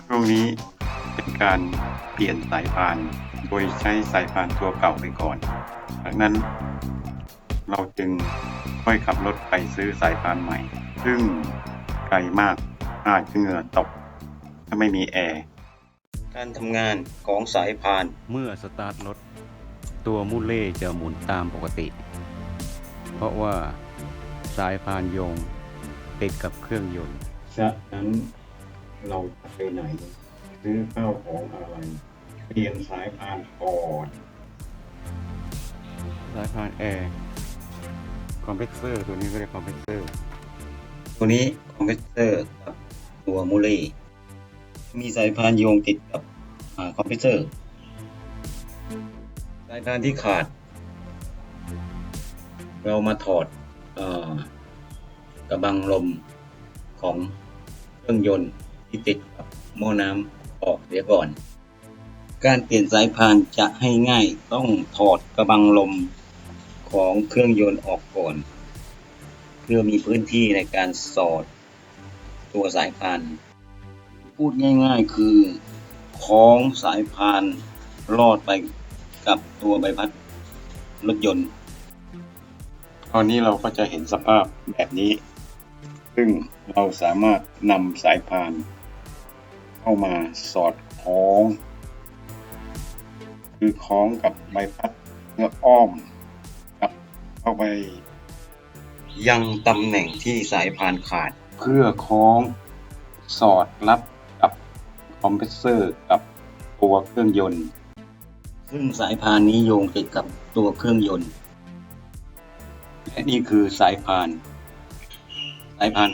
ช่วงนี้เป็นการเปลี่ยนสายพานโดยใช้สายพานตัวเก่าไปก่อนจากนั้นเราจึงค่อยขับรถไปซื้อสายพานใหม่ซึ่งไกลมากอาจจะเหงื่อตกถ้าไม่มีแอร์การทำงานของสายพานเมื่อสตาร์ทรถตัวมูเล่จะหมุนตามปกติ เพราะว่าสายพานโยงติดกับเครื่องยนต์จากนั้นเราจะไปไหนซื้อข้าวของอะไรเปลี่ยนสายพานก่อนสายพานแอร์คอมเพรสเซอร์ตัวนี้ก็เรียกคอมเพรสเซอร์ตัวนี้คอมเพรสเซอร์กับตัวมูเล่มีสายพานโยงติดกับคอมเพรสเซอร์สายพานที่ขาดเรามาถอดกระบังลมของเครื่องยนต์ที่ติดกับหม้อน้ำออกเสียก่อนการเปลี่ยนสายพานจะให้ง่ายต้องถอดกระบังลมของเครื่องยนต์ออกก่อนเพื่อมีพื้นที่ในการสอดตัวสายพานพูดง่ายๆคือคล้องสายพานลอดไปกับตัวใบพัดรถยนต์ตอนนี้เราก็จะเห็นสภาพแบบนี้ซึ่งเราสามารถนำสายพานเข้ามาสอดคล้องคือคล้องกับใบพัดเพื่ออ้อมกับเข้าไปยังตำแหน่งที่สายพานขาดเพื่อคล้องสอดรับกับคอมเพรสเซอร์กับตัวเครื่องยนต์ซึ่งสายพานนี้โยงติดกับตัวเครื่องยนต์และนี่คือสายพาน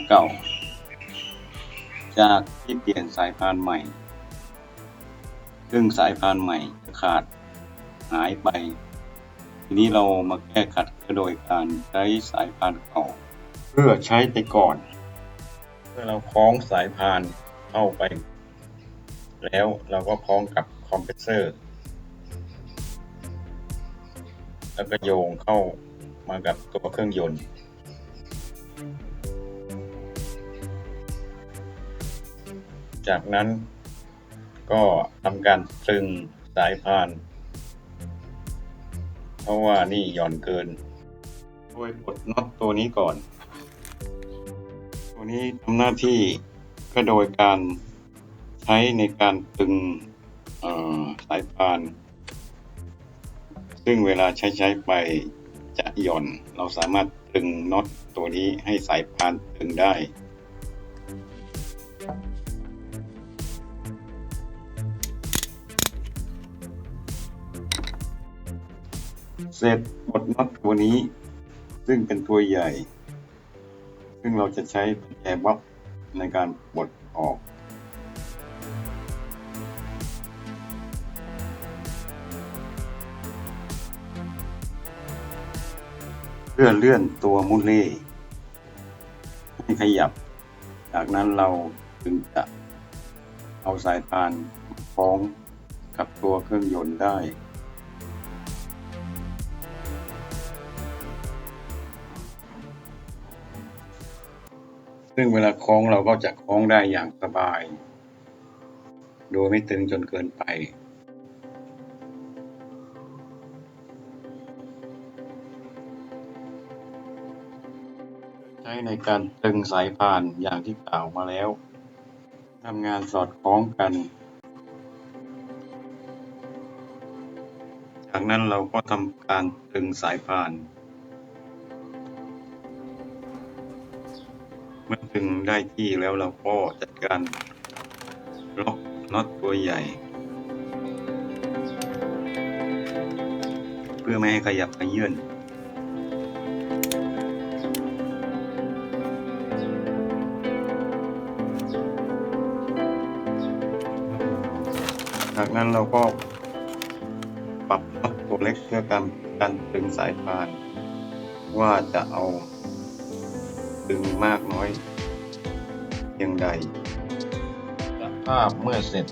เก่าจากที่เปลี่ยนสายพานใหม่ซึ่งสายพานใหม่ขาดหายไปทีนี้เรามาแก้ขัดโดยการใช้สายพานเก่าเพื่อใช้ไปก่อนเมื่อเราคล้องสายพานเข้าไปแล้วเราก็คล้องกับคอมเพรสเซอร์แล้วก็โยงเข้ามากับตัวเครื่องยนต์จากนั้นก็ทำการตรึงสายพานเพราะว่านี่หย่อนเกินโดยปลดน็อตตัวนี้ก่อนตัวนี้ทำหน้าที่ก็โดยการใช้ในการตึงสายพานซึ่งเวลาใช้ไปจะหย่อนเราสามารถตึงน็อตตัวนี้ให้สายพานตึงได้เสร็จปลดน็อตตัวนี้ซึ่งเป็นตัวใหญ่ซึ่งเราจะใช้กุญแจบล็อกในการปลดออกเพื่อเลื่อนตัวมุเล่ให้ขยับจากนั้นเราจึงจะเอาสายพานคล้องกับตัวเครื่องยนต์ได้ซึ่งเวลาคล้องเราก็จะคล้องได้อย่างสบายโดยไม่ตึงจนเกินไปใช้ในการตึงสายพานอย่างที่กล่าวมาแล้วทำงานสอดคล้องกันจากนั้นเราก็ทำการตึงสายพานเมื่อตึงได้ที่แล้วเราก็จัดการล็อกน็อตตัวใหญ่เพื่อไม่ให้ขยับขยื่นจากนั้นเราก็ปรับน็อตตัวเล็กเพื่อการตึงสายพานว่าจะเอาตึงมากน้อยเพียงใดสภาพเมื่อเสร็จ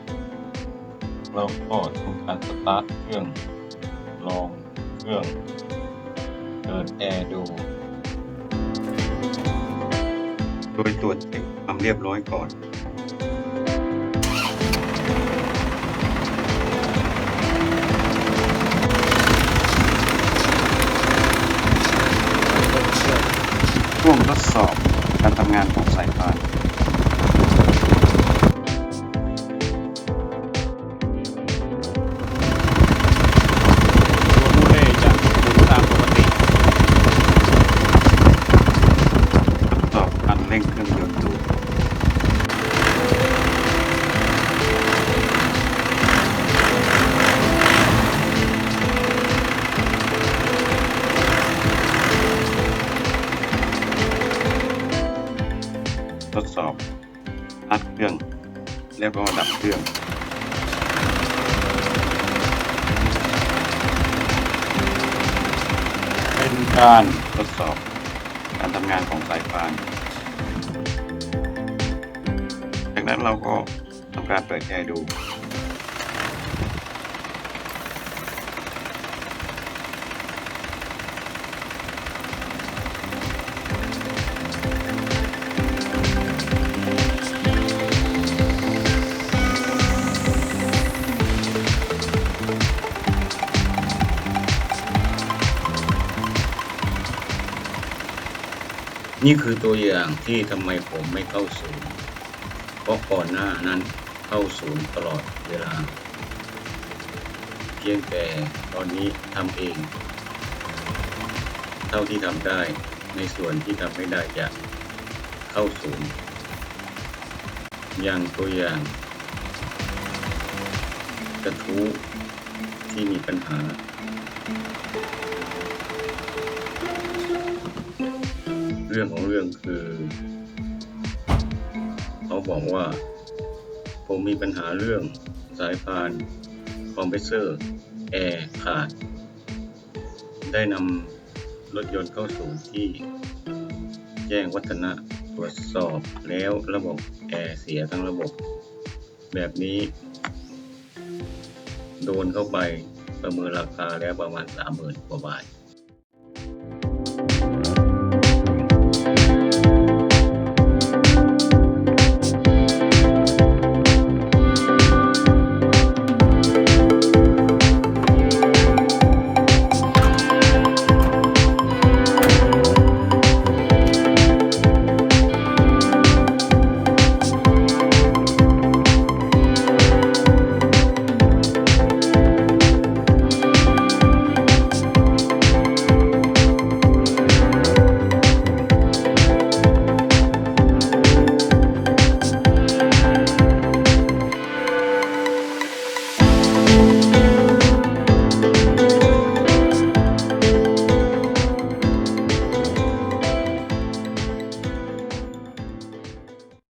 เราก็ทำการสตาร์ทเครื่องลองเครื่องเปิดแอร์ดูโดยตรวจเช็คความเรียบร้อยก่อน อบการทำงานของสายพานตัวมูเล่จะหมุนตามปกติทดสอบการเร่งเครื่องยนต์ดูทดสอบอัดเครื่องแล้วก็ดับเครื่องเป็นการทดสอบการทำงานของสายพานจากนั้นเราก็ทำการเปิดแอร์ดูนี่คือตัวอย่างที่ทำไมผมไม่เข้าศูนย์เพราะก่อนหน้านั้นเข้าศูนย์ตลอดเวลาเพียงแต่ตอนนี้ทำเองเท่าที่ทำได้ในส่วนที่ทำไม่ได้จะเข้าศูนย์อย่างตัวอย่างกระทู้ที่มีปัญหาเรื่องของเรื่องคือเขาบอกว่าผมมีปัญหาเรื่องสายพานคอมเพรสเซอร์แอร์ขาดได้นำรถยนต์เข้าศูนย์ที่แจ้งวัฒนะตรวจสอบแล้วระบบแอร์เสียทั้งระบบแบบนี้โดนเข้าไปประเมินราคาแล้วประมาณ 30,000 กว่าบาท